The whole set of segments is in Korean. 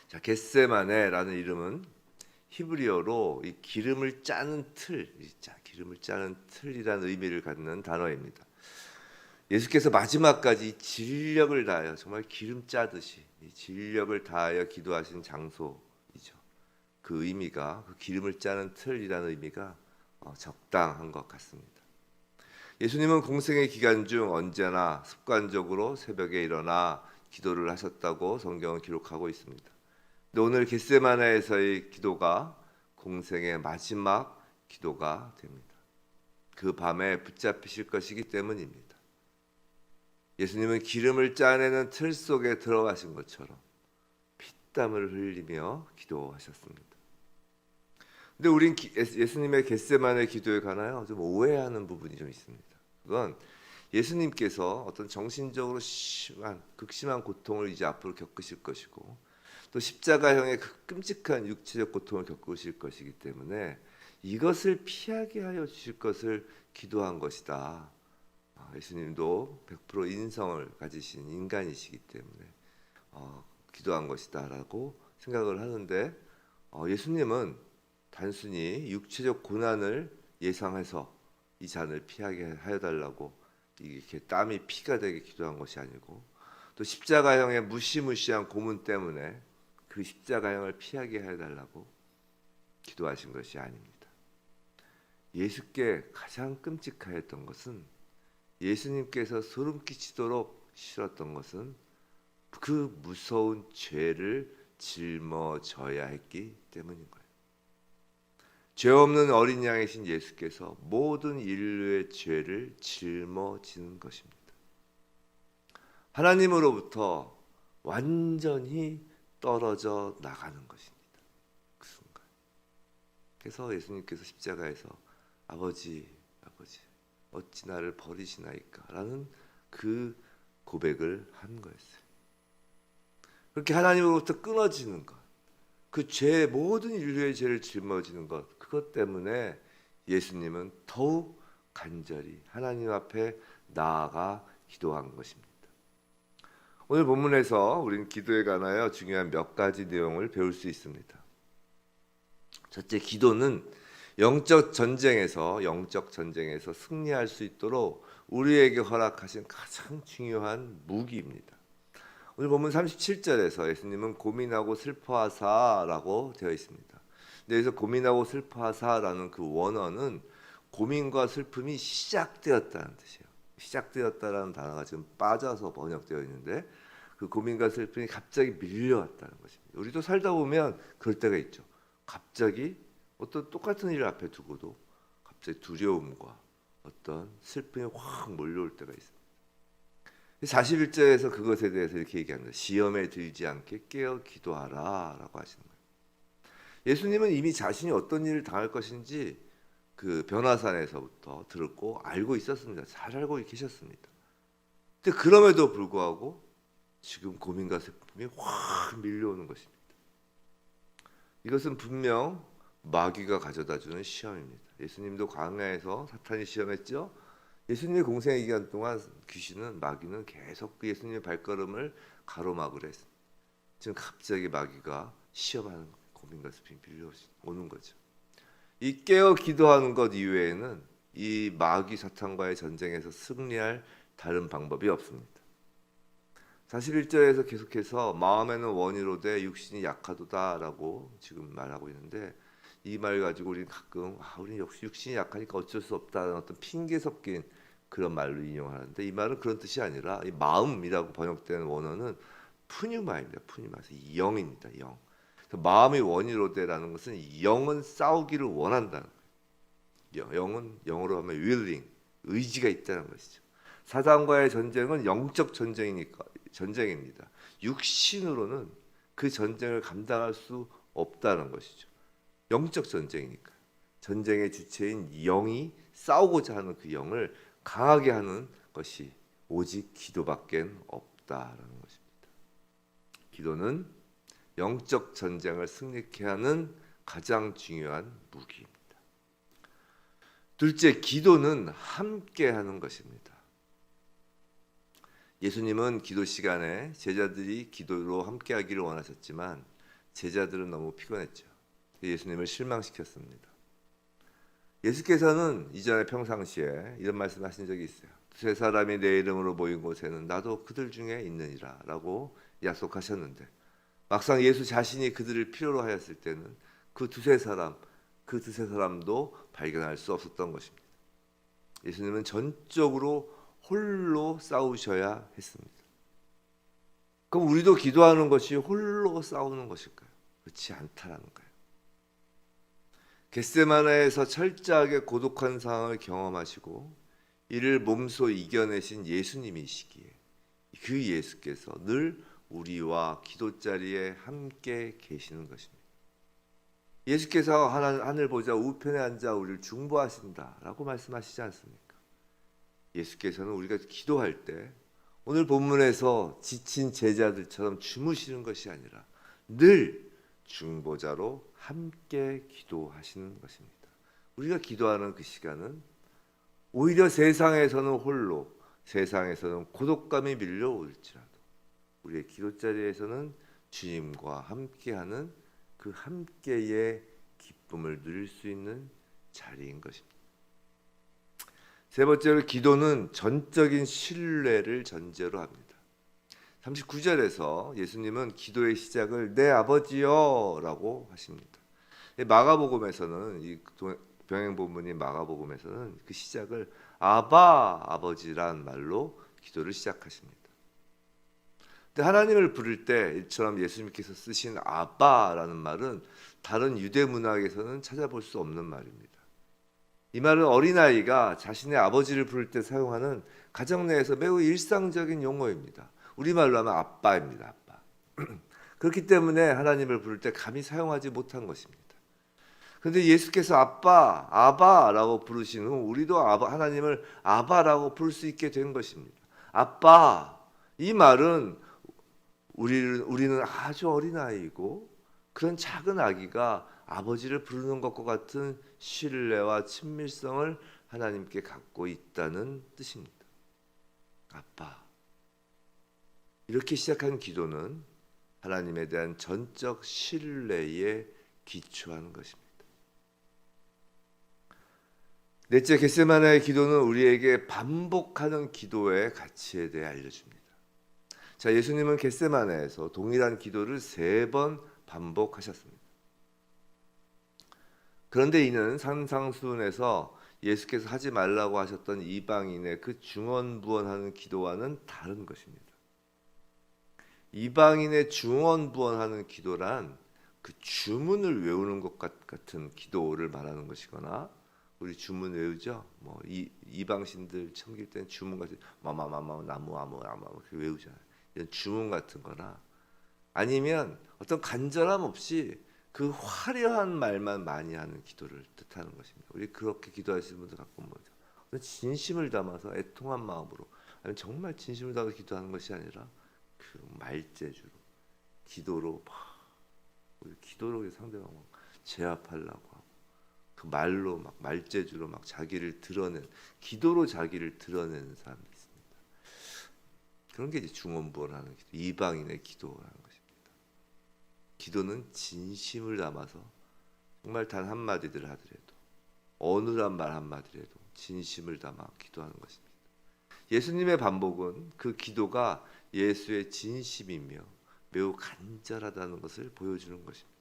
자, 겟세마네라는 이름은 히브리어로 이 기름을 짜는 틀, 기름을 짜는 틀이라는 의미를 갖는 단어입니다. 예수께서 마지막까지 진력을 다하여 정말 기름 짜듯이 이 진력을 다하여 기도하신 장소이죠. 그 의미가 그 기름을 짜는 틀이라는 의미가 적당한 것 같습니다. 예수님은 공생의 기간 중 언제나 습관적으로 새벽에 일어나 기도를 하셨다고 성경은 기록하고 있습니다. 근데 오늘 겟세마네에서의 기도가 공생의 마지막 기도가 됩니다. 그 밤에 붙잡히실 것이기 때문입니다. 예수님은 기름을 짜내는 틀 속에 들어가신 것처럼 피땀을 흘리며 기도하셨습니다. 근데 우린 예수님의 겟세마네 기도에 관하여 좀 오해하는 부분이 좀 있습니다. 그건 예수님께서 어떤 정신적으로 극심한 고통을 이제 앞으로 겪으실 것이고 또 십자가형의 그 끔찍한 육체적 고통을 겪으실 것이기 때문에 이것을 피하게 하여 주실 것을 기도한 것이다. 예수님도 100% 인성을 가지신 인간이시기 때문에 기도한 것이다라고 생각을 하는데 예수님은 단순히 육체적 고난을 예상해서 이 잔을 피하게 하여 달라고 이렇게 땀이 피가 되게 기도한 것이 아니고 또 십자가형의 무시무시한 고문 때문에 그 십자가형을 피하게 하여 달라고 기도하신 것이 아닙니다. 예수께 가장 끔찍하였던 것은 예수님께서 소름 끼치도록 싫었던 것은 그 무서운 죄를 짊어져야 했기 때문인 거예요. 죄 없는 어린 양이신 예수께서 모든 인류의 죄를 짊어지는 것입니다. 하나님으로부터 완전히 떨어져 나가는 것입니다. 그 순간. 그래서 예수님께서 십자가에서 아버지 어찌 나를 버리시나이까 라는 그 고백을 한 거였어요. 그렇게 하나님으로부터 끊어지는 것, 그 죄, 모든 인류의 죄를 짊어지는 것, 그것 때문에 예수님은 더욱 간절히 하나님 앞에 나아가 기도한 것입니다. 오늘 본문에서 우리는 기도에 관하여 중요한 몇 가지 내용을 배울 수 있습니다. 첫째, 기도는 영적 전쟁에서 승리할 수 있도록 우리에게 허락하신 가장 중요한 무기입니다. 오늘 본문 37절에서 예수님은 고민하고 슬퍼하사라고 되어 있습니다. 근데 여기서 고민하고 슬퍼하사라는 그 원어는 고민과 슬픔이 시작되었다는 뜻이에요. 시작되었다라는 단어가 지금 빠져서 번역되어 있는데 그 고민과 슬픔이 갑자기 밀려왔다는 것입니다. 우리도 살다 보면 그럴 때가 있죠. 갑자기 어떤 똑같은 일을 앞에 두고도 갑자기 두려움과 어떤 슬픔이 확 몰려올 때가 있습니다. 41절에서 그것에 대해서 이렇게 얘기합니다. 시험에 들지 않게 깨어 기도하라 라고 하시는 거예요. 예수님은 이미 자신이 어떤 일을 당할 것인지 그 변화산에서부터 들었고 알고 있었습니다. 잘 알고 계셨습니다. 근데 그럼에도 불구하고 지금 고민과 슬픔이 확 밀려오는 것입니다. 이것은 분명 마귀가 가져다주는 시험입니다. 예수님도 광야에서 사탄이 시험했죠. 예수님의 공생의 기간 동안 귀신은 마귀는 계속 그 예수님의 발걸음을 가로막으려 했습니다. 지금 갑자기 마귀가 시험하는 거예요. 고민과 슬픔이 밀려오는 거죠. 이 깨어 기도하는 것 이외에는 이 마귀 사탄과의 전쟁에서 승리할 다른 방법이 없습니다. 41절에서 계속해서 마음에는 원이로되 육신이 약하도다라고 지금 말하고 있는데 이 말 가지고 우리는 가끔 우리 역시 육신이 약하니까 어쩔 수 없다는 어떤 핑계 섞인 그런 말로 인용하는데 이 말은 그런 뜻이 아니라 이 마음이라고 번역되는 원어는 푸뉴마입니다. 푸뉴마에서 영입니다. 영. 마음이 원이로되라는 것은 영은 싸우기를 원한다는 거예요. 영은 영어로 하면 willing, 의지가 있다는 것이죠. 사단과의 전쟁은 영적 전쟁입니다. 육신으로는 그 전쟁을 감당할 수 없다는 것이죠. 영적 전쟁이니까. 전쟁의 주체인 영이 싸우고자 하는 그 영을 강하게 하는 것이 오직 기도밖에 없다라는 것입니다. 기도는 영적 전쟁을 승리케 하는 가장 중요한 무기입니다. 둘째, 기도는 함께 하는 것입니다. 예수님은 기도 시간에 제자들이 기도로 함께 하기를 원하셨지만 제자들은 너무 피곤했죠. 예수님을 실망시켰습니다. 예수께서는 이전에 평상시에 이런 말씀하신 적이 있어요. 두세 사람이 내 이름으로 모인 곳에는 나도 그들 중에 있느니라 라고 약속하셨는데, 막상 예수 자신이 그들을 필요로 하였을 때는 그 두세 사람도 발견할 수 없었던 것입니다. 예수님은 전적으로 홀로 싸우셔야 했습니다. 그럼 우리도 기도하는 것이 홀로 싸우는 것일까요? 그렇지 않다라는 거예요. 겟세마네에서 철저하게 고독한 상황을 경험하시고 이를 몸소 이겨내신 예수님이시기에 그 예수께서 늘 우리와 기도 자리에 함께 계시는 것입니다. 예수께서 하늘 보좌 우편에 앉아 우리를 중보하신다라고 말씀하시지 않습니까? 예수께서는 우리가 기도할 때 오늘 본문에서 지친 제자들처럼 주무시는 것이 아니라 늘 중보자로 함께 기도하시는 것입니다. 우리가 기도하는 그 시간은 오히려 세상에서는 홀로, 세상에서는 고독감이 밀려올지라도 우리의 기도자리에서는 주님과 함께하는 그 함께의 기쁨을 누릴 수 있는 자리인 것입니다. 세 번째로 기도는 전적인 신뢰를 전제로 합니다. 39절에서 예수님은 기도의 시작을 내 아버지여 라고 하십니다. 마가복음에서는 이 병행 본문인 마가복음에서는 그 시작을 아바 아버지란 말로 기도를 시작하십니다. 근데 하나님을 부를 때 이처럼 예수님께서 쓰신 아바라는 말은 다른 유대 문학에서는 찾아볼 수 없는 말입니다. 이 말은 어린아이가 자신의 아버지를 부를 때 사용하는 가정 내에서 매우 일상적인 용어입니다. 우리말로 하면 아빠입니다. 아빠. 그렇기 때문에 하나님을 부를 때 감히 사용하지 못한 것입니다. 그런데 예수께서 아빠, 아바라고 부르신 후 우리도 하나님을 아바라고 부를 수 있게 된 것입니다. 아빠, 이 말은 우리는 아주 어린아이이고 그런 작은 아기가 아버지를 부르는 것과 같은 신뢰와 친밀성을 하나님께 갖고 있다는 뜻입니다. 아빠. 이렇게 시작한 기도는 하나님에 대한 전적 신뢰에 기초하는 것입니다. 넷째, 겟세마네의 기도는 우리에게 반복하는 기도의 가치에 대해 알려줍니다. 자, 예수님은 겟세마네에서 동일한 기도를 3번 반복하셨습니다. 그런데 이는 산상수훈에서 예수께서 하지 말라고 하셨던 이방인의 그 중언부언하는 기도와는 다른 것입니다. 이방인의 중언부언하는 기도란 그 주문을 외우는 것 같은 기도를 말하는 것이거나, 우리 주문 외우죠. 뭐 이방신들 섬길 때는 주문 같은 마마마마 나무 아무 이렇게 외우잖아요. 이런 주문 같은 거나, 아니면 어떤 간절함 없이 그 화려한 말만 많이 하는 기도를 뜻하는 것입니다. 우리 그렇게 기도하시는 분들 가끔 보죠. 진심을 담아서 애통한 마음으로, 아니면 정말 진심을 담아서 기도하는 것이 아니라 그 말재주로, 기도로 기도로 상대방 제압하려고 하고, 그 말로 막 말재주로 막 자기를 드러낸, 기도로 자기를 드러내는 사람이 있습니다. 그런 게 이제 중언부언하는 기도, 이방인의 기도라는 것입니다. 기도는 진심을 담아서 정말 단 한마디를 하더라도, 어느한 말 한마디라도 진심을 담아 기도하는 것입니다. 예수님의 반복은 그 기도가 예수의 진심이며 매우 간절하다는 것을 보여주는 것입니다.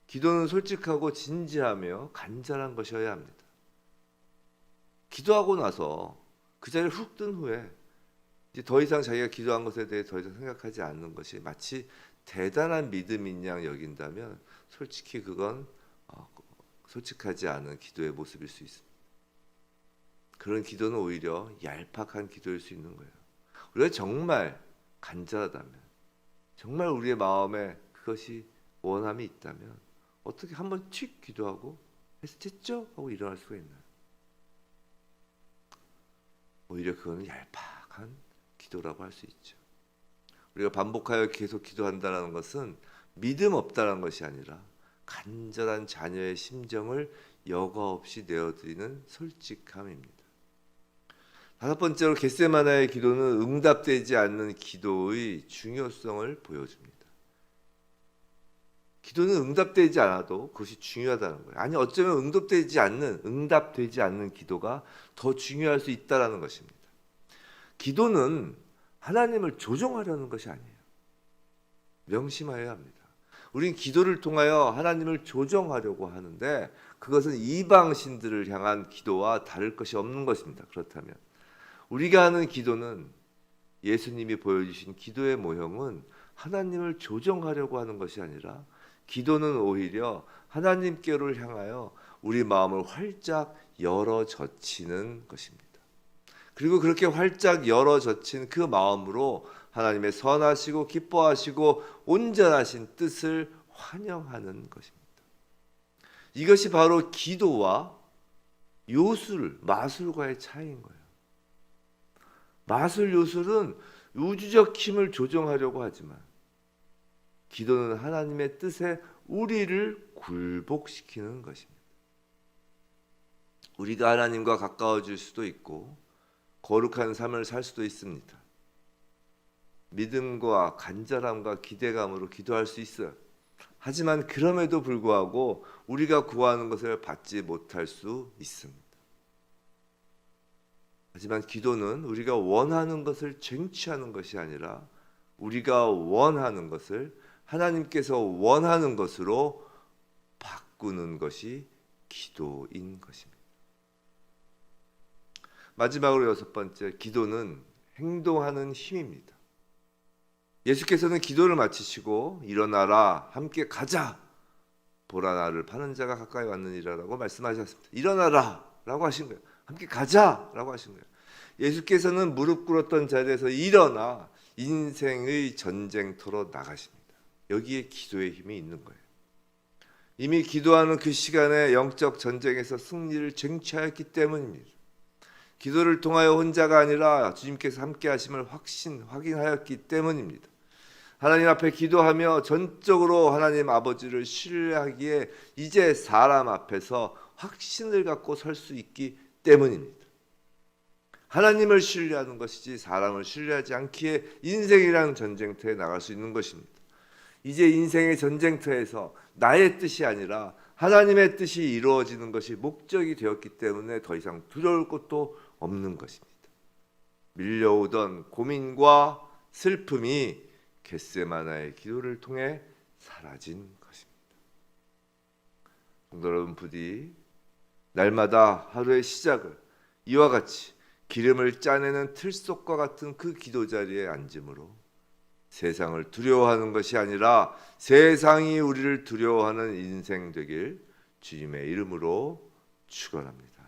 기도는 솔직하고 진지하며 간절한 것이어야 합니다. 기도하고 나서 그 자리를 훅 뜬 후에 이제 더 이상 자기가 기도한 것에 대해 더 이상 생각하지 않는 것이 마치 대단한 믿음인 양 여긴다면, 솔직히 그건 솔직하지 않은 기도의 모습일 수 있습니다. 그런 기도는 오히려 얄팍한 기도일 수 있는 거예요. 우리가 정말 간절하다면, 정말 우리의 마음에 그것이 원함이 있다면 어떻게 한번 튀 기도하고 해서 됐죠? 하고 일어날 수가 있나요? 오히려 그거는 얄팍한 기도라고 할 수 있죠. 우리가 반복하여 계속 기도한다는 것은 믿음 없다는 것이 아니라 간절한 자녀의 심정을 여과 없이 내어드리는 솔직함입니다. 다섯 번째로 겟세마네의 기도는 응답되지 않는 기도의 중요성을 보여줍니다. 기도는 응답되지 않아도 그것이 중요하다는 거예요. 아니 어쩌면 응답되지 않는 기도가 더 중요할 수 있다라는 것입니다. 기도는 하나님을 조종하려는 것이 아니에요. 명심하여야 합니다. 우린 기도를 통하여 하나님을 조정하려고 하는데 그것은 이방 신들을 향한 기도와 다를 것이 없는 것입니다. 그렇다면 우리가 하는 기도는 예수님이 보여주신 기도의 모형은 하나님을 조정하려고 하는 것이 아니라 기도는 오히려 하나님께로 향하여 우리 마음을 활짝 열어 젖히는 것입니다. 그리고 그렇게 활짝 열어 젖힌 그 마음으로 하나님의 선하시고 기뻐하시고 온전하신 뜻을 환영하는 것입니다. 이것이 바로 기도와 마술과의 차이인 거예요. 마술, 요술은 우주적 힘을 조정하려고 하지만 기도는 하나님의 뜻에 우리를 굴복시키는 것입니다. 우리가 하나님과 가까워질 수도 있고 거룩한 삶을 살 수도 있습니다. 믿음과 간절함과 기대감으로 기도할 수 있어요. 하지만 그럼에도 불구하고 우리가 구하는 것을 받지 못할 수 있습니다. 하지만 기도는 우리가 원하는 것을 쟁취하는 것이 아니라 우리가 원하는 것을 하나님께서 원하는 것으로 바꾸는 것이 기도인 것입니다. 마지막으로 6번째, 기도는 행동하는 힘입니다. 예수께서는 기도를 마치시고 일어나라 함께 가자 보라 나를 파는 자가 가까이 왔느니라라고 말씀하셨습니다. 일어나라 라고 하신 거예요. 함께 가자 라고 하신 거예요. 예수께서는 무릎 꿇었던 자리에서 일어나 인생의 전쟁터로 나가십니다. 여기에 기도의 힘이 있는 거예요. 이미 기도하는 그 시간에 영적 전쟁에서 승리를 쟁취하였기 때문입니다. 기도를 통하여 혼자가 아니라 주님께서 함께 하심을 확인하였기 때문입니다. 하나님 앞에 기도하며 전적으로 하나님 아버지를 신뢰하기에 이제 사람 앞에서 확신을 갖고 설 수 있기 때문입니다. 하나님을 신뢰하는 것이지 사람을 신뢰하지 않기에 인생이라는 전쟁터에 나갈 수 있는 것입니다. 이제 인생의 전쟁터에서 나의 뜻이 아니라 하나님의 뜻이 이루어지는 것이 목적이 되었기 때문에 더 이상 두려울 것도 없는 것입니다. 밀려오던 고민과 슬픔이 겟세마나의 기도를 통해 사라진 것입니다. 성도 여러분, 부디 날마다 하루의 시작을 이와 같이 기름을 짜내는 틀속과 같은 그 기도 자리에 앉음으로 세상을 두려워하는 것이 아니라 세상이 우리를 두려워하는 인생 되길 주님의 이름으로 축원합니다.